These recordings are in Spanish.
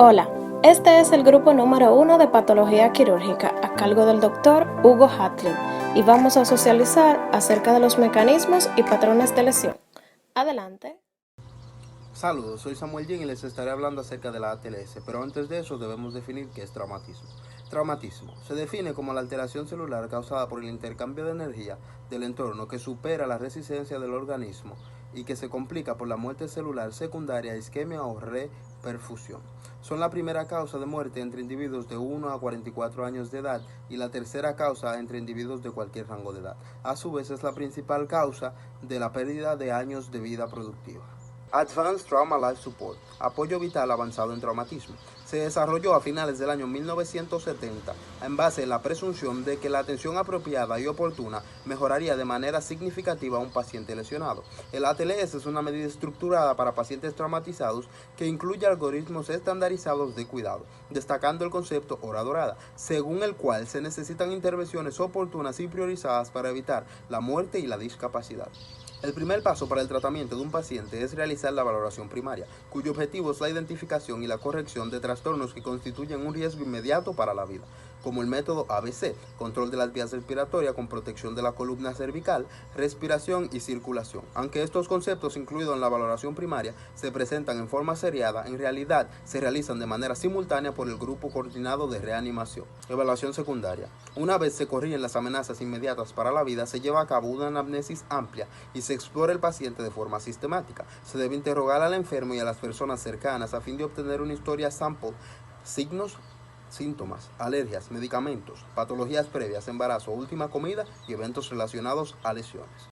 Hola, este es el grupo número 1 de patología quirúrgica a cargo del Dr. Hugo Hatley y vamos a socializar acerca de los mecanismos y patrones de lesión. Adelante. Saludos, soy Samuel Yin y les estaré hablando acerca de la ATLS, pero antes de eso debemos definir qué es traumatismo. Traumatismo se define como la alteración celular causada por el intercambio de energía del entorno que supera la resistencia del organismo y que se complica por la muerte celular secundaria, isquemia o reperfusión. Son la primera causa de muerte entre individuos de 1 a 44 años de edad y la tercera causa entre individuos de cualquier rango de edad. A su vez es la principal causa de la pérdida de años de vida productiva. Advanced Trauma Life Support, apoyo vital avanzado en traumatismo, se desarrolló a finales del año 1970 en base a la presunción de que la atención apropiada y oportuna mejoraría de manera significativa a un paciente lesionado. El ATLS es una medida estructurada para pacientes traumatizados que incluye algoritmos estandarizados de cuidado, destacando el concepto hora dorada, según el cual se necesitan intervenciones oportunas y priorizadas para evitar la muerte y la discapacidad. El primer paso para el tratamiento de un paciente es realizar la valoración primaria, cuyo objetivo es la identificación y la corrección de trastornos que constituyen un riesgo inmediato para la vida, como el método ABC, control de las vías respiratorias con protección de la columna cervical, respiración y circulación. Aunque estos conceptos incluidos en la valoración primaria se presentan en forma seriada, en realidad se realizan de manera simultánea por el grupo coordinado de reanimación. Evaluación secundaria. Una vez se corrigen las amenazas inmediatas para la vida, se lleva a cabo una anamnesis amplia y se explora el paciente de forma sistemática. Se debe interrogar al enfermo y a las personas cercanas a fin de obtener una historia sample, signos, síntomas, alergias, medicamentos, patologías previas, embarazo, última comida y eventos relacionados a lesiones.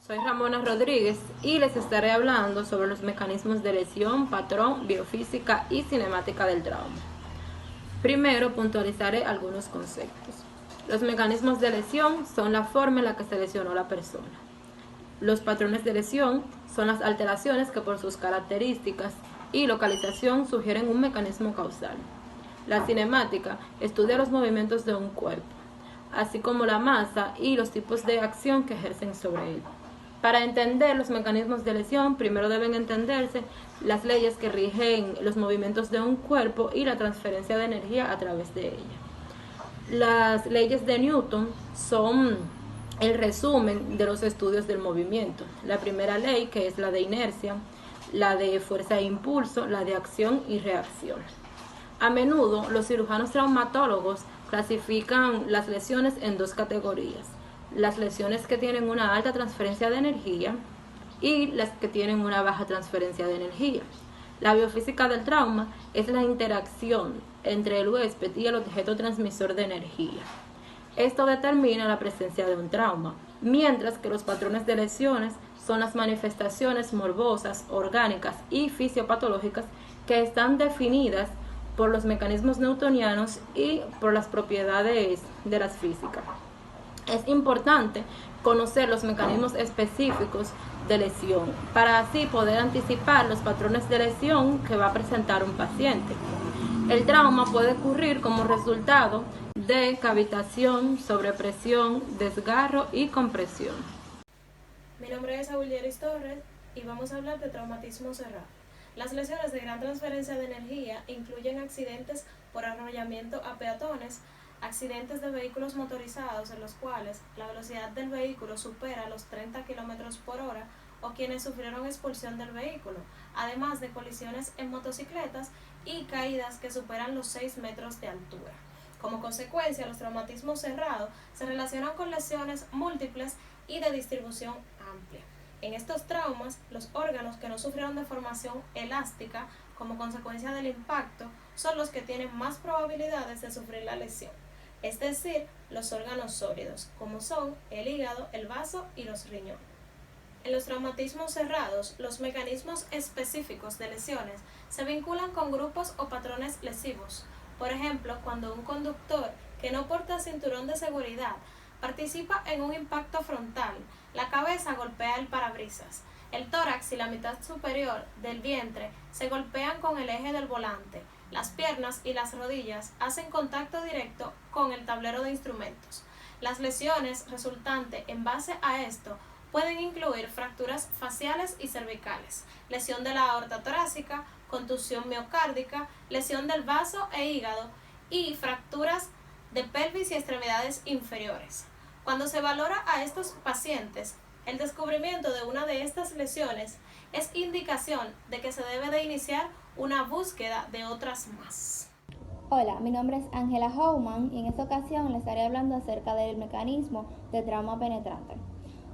Soy Ramona Rodríguez y les estaré hablando sobre los mecanismos de lesión, patrón, biofísica y cinemática del trauma. Primero puntualizaré algunos conceptos. Los mecanismos de lesión son la forma en la que se lesionó la persona. Los patrones de lesión son las alteraciones que por sus características y localización sugieren un mecanismo causal. La cinemática estudia los movimientos de un cuerpo, así como la masa y los tipos de acción que ejercen sobre él. Para entender los mecanismos de lesión, primero deben entenderse las leyes que rigen los movimientos de un cuerpo y la transferencia de energía a través de ella. Las leyes de Newton son el resumen de los estudios del movimiento. La primera ley, que es la de inercia, la de fuerza e impulso, la de acción y reacción. A menudo, los cirujanos traumatólogos clasifican las lesiones en dos categorías: las lesiones que tienen una alta transferencia de energía y las que tienen una baja transferencia de energía. La biofísica del trauma es la interacción entre el huésped y el objeto transmisor de energía. Esto determina la presencia de un trauma, mientras que los patrones de lesiones son las manifestaciones morbosas, orgánicas y fisiopatológicas que están definidas por los mecanismos newtonianos y por las propiedades de las físicas. Es importante conocer los mecanismos específicos de lesión para así poder anticipar los patrones de lesión que va a presentar un paciente. El trauma puede ocurrir como resultado de cavitación, sobrepresión, desgarro y compresión. Mi nombre es Aurelieris Torres y vamos a hablar de traumatismo cerrado. Las lesiones de gran transferencia de energía incluyen accidentes por arrollamiento a peatones, accidentes de vehículos motorizados en los cuales la velocidad del vehículo supera los 30 km por hora o quienes sufrieron expulsión del vehículo, además de colisiones en motocicletas y caídas que superan los 6 metros de altura. Como consecuencia, los traumatismos cerrados se relacionan con lesiones múltiples y de distribución amplia. En estos traumas, los órganos que no sufrieron deformación elástica como consecuencia del impacto son los que tienen más probabilidades de sufrir la lesión, es decir, los órganos sólidos, como son el hígado, el vaso y los riñones. En los traumatismos cerrados, los mecanismos específicos de lesiones se vinculan con grupos o patrones lesivos. Por ejemplo, cuando un conductor que no porta cinturón de seguridad participa en un impacto frontal, la cabeza golpea el parabrisas, el tórax y la mitad superior del vientre se golpean con el eje del volante, las piernas y las rodillas hacen contacto directo con el tablero de instrumentos. Las lesiones resultantes en base a esto pueden incluir fracturas faciales y cervicales, lesión de la aorta torácica, contusión miocárdica, lesión del vaso e hígado y fracturas de pelvis y extremidades inferiores. Cuando se valora a estos pacientes, el descubrimiento de una de estas lesiones es indicación de que se debe de iniciar una búsqueda de otras más. Hola, mi nombre es Ángela Houman y en esta ocasión les estaré hablando acerca del mecanismo de trauma penetrante.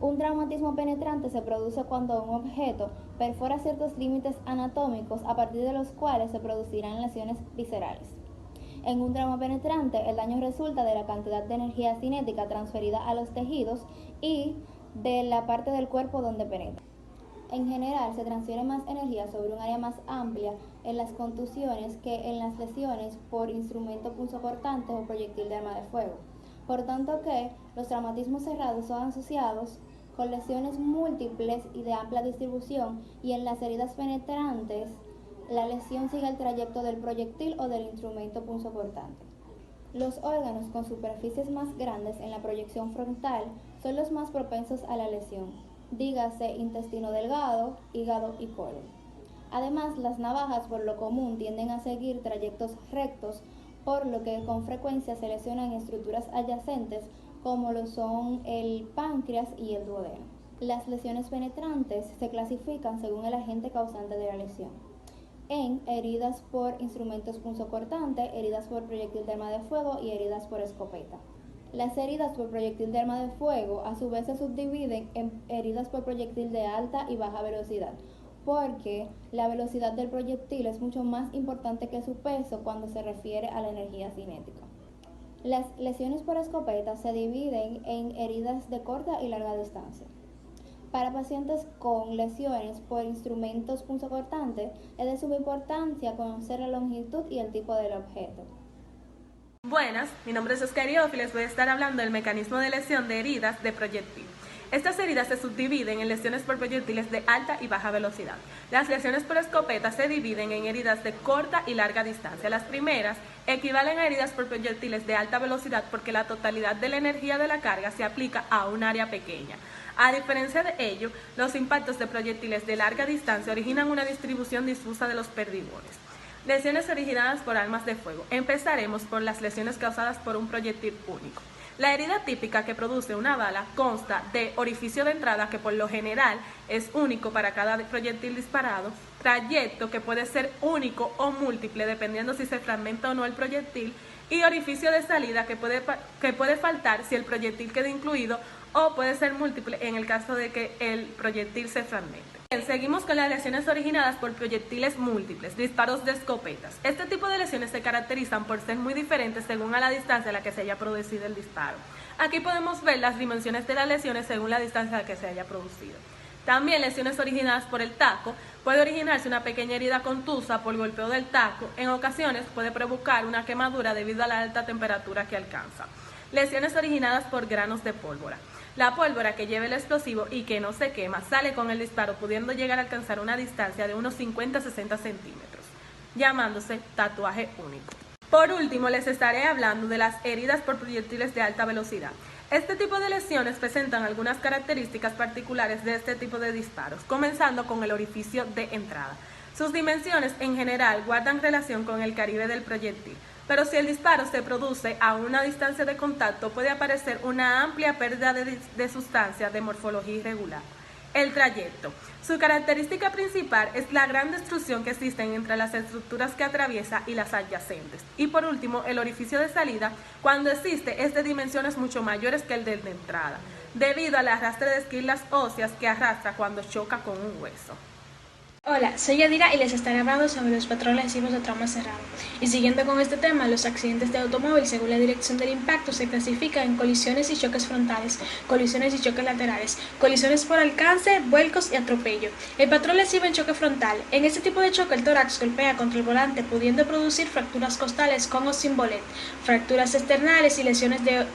Un traumatismo penetrante se produce cuando un objeto perfora ciertos límites anatómicos a partir de los cuales se producirán lesiones viscerales. En un trauma penetrante, el daño resulta de la cantidad de energía cinética transferida a los tejidos y de la parte del cuerpo donde penetra. En general, se transfiere más energía sobre un área más amplia en las contusiones que en las lesiones por instrumento punzocortante o proyectil de arma de fuego. Por tanto que los traumatismos cerrados son asociados con lesiones múltiples y de amplia distribución, y en las heridas penetrantes, la lesión sigue el trayecto del proyectil o del instrumento punzocortante. Los órganos con superficies más grandes en la proyección frontal son los más propensos a la lesión, dígase intestino delgado, hígado y colon. Además, las navajas por lo común tienden a seguir trayectos rectos, por lo que con frecuencia se lesionan estructuras adyacentes como lo son el páncreas y el duodeno. Las lesiones penetrantes se clasifican según el agente causante de la lesión en heridas por instrumentos punzocortantes, heridas por proyectil de arma de fuego y heridas por escopeta. Las heridas por proyectil de arma de fuego a su vez se subdividen en heridas por proyectil de alta y baja velocidad, porque la velocidad del proyectil es mucho más importante que su peso cuando se refiere a la energía cinética. Las lesiones por escopeta se dividen en heridas de corta y larga distancia. Para pacientes con lesiones por instrumentos punzocortantes, es de suma importancia conocer la longitud y el tipo del objeto. Buenas, mi nombre es Oscar Ioff y les voy a estar hablando del mecanismo de lesión de heridas de proyectil. Estas heridas se subdividen en lesiones por proyectiles de alta y baja velocidad. Las lesiones por escopeta se dividen en heridas de corta y larga distancia. Las primeras equivalen a heridas por proyectiles de alta velocidad porque la totalidad de la energía de la carga se aplica a un área pequeña. A diferencia de ello, los impactos de proyectiles de larga distancia originan una distribución difusa de los perdigones. Lesiones originadas por armas de fuego. Empezaremos por las lesiones causadas por un proyectil único. La herida típica que produce una bala consta de orificio de entrada, que por lo general es único para cada proyectil disparado, trayecto, que puede ser único o múltiple dependiendo si se fragmenta o no el proyectil, y orificio de salida, que puede faltar si el proyectil queda incluido o puede ser múltiple en el caso de que el proyectil se fragmente. Bien, seguimos con las lesiones originadas por proyectiles múltiples, disparos de escopetas. Este tipo de lesiones se caracterizan por ser muy diferentes según a la distancia a la que se haya producido el disparo. Aquí podemos ver las dimensiones de las lesiones según la distancia a la que se haya producido. También lesiones originadas por el taco. Puede originarse una pequeña herida contusa por golpeo del taco. En ocasiones puede provocar una quemadura debido a la alta temperatura que alcanza. Lesiones originadas por granos de pólvora. La pólvora que lleva el explosivo y que no se quema sale con el disparo, pudiendo llegar a alcanzar una distancia de unos 50 a 60 centímetros, llamándose tatuaje único. Por último, les estaré hablando de las heridas por proyectiles de alta velocidad. Este tipo de lesiones presentan algunas características particulares de este tipo de disparos, comenzando con el orificio de entrada. Sus dimensiones en general guardan relación con el calibre del proyectil, pero si el disparo se produce a una distancia de contacto, puede aparecer una amplia pérdida de sustancia de morfología irregular. El trayecto. Su característica principal es la gran destrucción que existe entre las estructuras que atraviesa y las adyacentes. Y por último, el orificio de salida, cuando existe, es de dimensiones mucho mayores que el de entrada, debido al arrastre de esquirlas óseas que arrastra cuando choca con un hueso. Hola, soy Yadira y les estaré hablando sobre los patrones lesivos de trauma cerrado. Y siguiendo con este tema, los accidentes de automóvil, según la dirección del impacto, se clasifican en colisiones y choques frontales, colisiones y choques laterales, colisiones por alcance, vuelcos y atropello. El patrón lesivo en choque frontal. En este tipo de choque, el tórax golpea contra el volante, pudiendo producir fracturas costales con o sin bolet, fracturas externales y lesiones de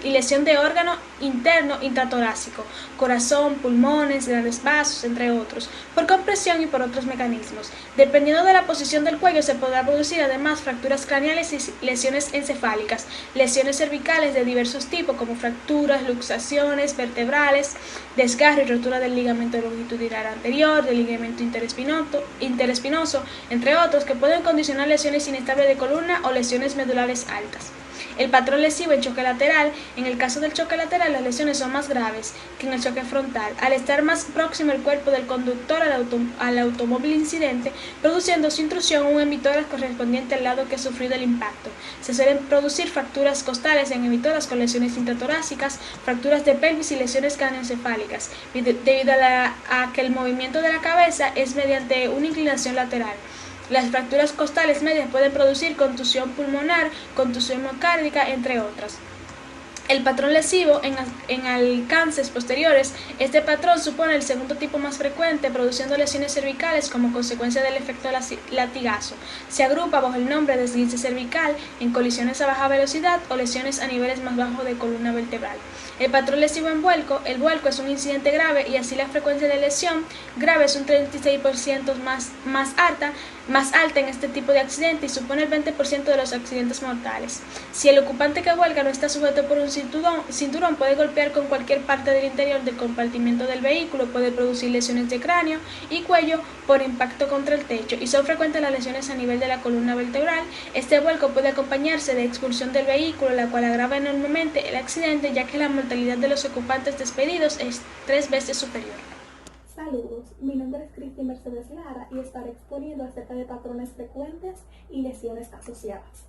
y lesión de órgano interno intratorácico, corazón, pulmones, grandes vasos, entre otros, por compresión y por otros mecanismos. Dependiendo de la posición del cuello se podrá producir además fracturas craneales y lesiones encefálicas, lesiones cervicales de diversos tipos como fracturas, luxaciones vertebrales, desgarro y rotura del ligamento longitudinal anterior, del ligamento interespinoso, entre otros, que pueden condicionar lesiones inestables de columna o lesiones medulares altas. El patrón lesivo en choque lateral. En el caso del choque lateral, las lesiones son más graves que en el choque frontal, al estar más próximo el cuerpo del conductor al automóvil incidente, produciendo su intrusión un emitoras correspondiente al lado que ha sufrido el impacto. Se suelen producir fracturas costales en emitoras con lesiones intratorácicas, fracturas de pelvis y lesiones craneoencefálicas, debido a que el movimiento de la cabeza es mediante una inclinación lateral. Las fracturas costales medias pueden producir contusión pulmonar, contusión miocárdica, entre otras. El patrón lesivo en alcances posteriores. Este patrón supone el segundo tipo más frecuente, produciendo lesiones cervicales como consecuencia del efecto latigazo. Se agrupa bajo el nombre de esguince cervical en colisiones a baja velocidad o lesiones a niveles más bajos de columna vertebral. El patrón lesivo en vuelco. El vuelco es un incidente grave y así la frecuencia de lesión grave es un 36% más alta en este tipo de accidente y supone el 20% de los accidentes mortales. Si el ocupante que vuelca no está sujeto por un cinturón, puede golpear con cualquier parte del interior del compartimento del vehículo, puede producir lesiones de cráneo y cuello por impacto contra el techo, y son frecuentes las lesiones a nivel de la columna vertebral. Este vuelco puede acompañarse de expulsión del vehículo, la cual agrava enormemente el accidente, ya que la mortalidad de los ocupantes despedidos es 3 veces superior. Saludos, mi nombre es Cristi Mercedes Lara y estaré exponiendo acerca de patrones frecuentes y lesiones asociadas.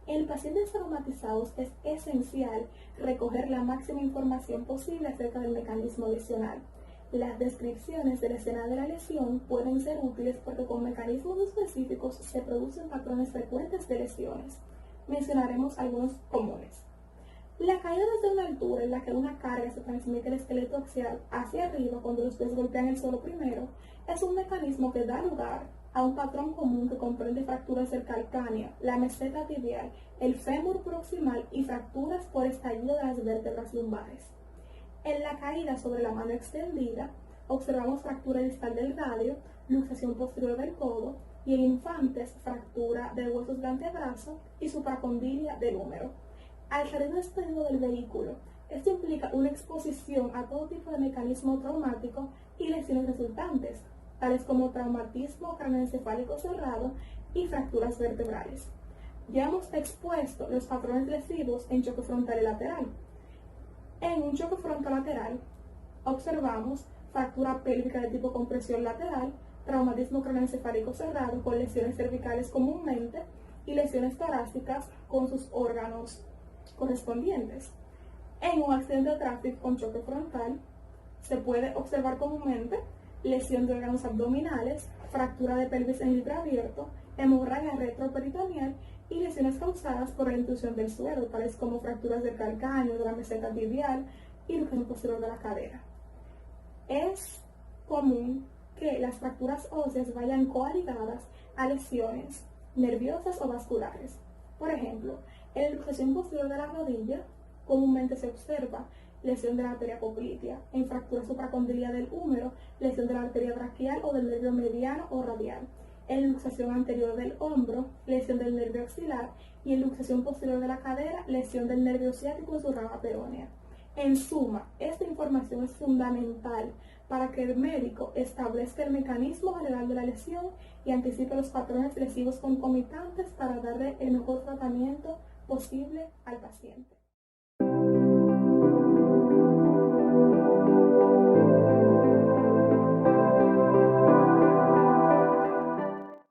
En pacientes traumatizados es esencial recoger la máxima información posible acerca del mecanismo lesional. Las descripciones de la escena de la lesión pueden ser útiles porque con mecanismos específicos se producen patrones frecuentes de lesiones. Mencionaremos algunos comunes. La caída desde una altura en la que una carga se transmite del esqueleto axial hacia arriba cuando los pies golpean el suelo primero es un mecanismo que da lugar a un patrón común que comprende fracturas del calcáneo, la meseta tibial, el fémur proximal y fracturas por estallido de las vértebras lumbares. En la caída sobre la mano extendida observamos fractura distal del radio, luxación posterior del codo y en infantes fractura de huesos de antebrazo y supracondilia del húmero. Al salir despedido del vehículo, esto implica una exposición a todo tipo de mecanismo traumático y lesiones resultantes, tales como traumatismo craneoencefálico cerrado y fracturas vertebrales. Ya hemos expuesto los patrones lesivos en choque frontal y lateral. En un choque frontal lateral observamos fractura pélvica de tipo compresión lateral, traumatismo craneoencefálico cerrado con lesiones cervicales comúnmente y lesiones torácicas con sus órganos correspondientes. En un accidente de tráfico con choque frontal se puede observar comúnmente lesión de órganos abdominales, fractura de pelvis en libreabierto, hemorragia retroperitoneal y lesiones causadas por la intrusión del suelo, tales como fracturas del calcáneo, de la meseta tibial y luxación posterior de la cadera. Es común que las fracturas óseas vayan coaligadas a lesiones nerviosas o vasculares. Por ejemplo, en la luxación posterior de la rodilla comúnmente se observa lesión de la arteria poplitea, en fractura supracondilia del húmero, lesión de la arteria braquial o del nervio mediano o radial, en luxación anterior del hombro, lesión del nervio axilar y en luxación posterior de la cadera, lesión del nervio ciático en su rama peronea. En suma, esta información es fundamental para que el médico establezca el mecanismo general de la lesión y anticipe los patrones lesivos concomitantes para darle el mejor tratamiento posible al paciente.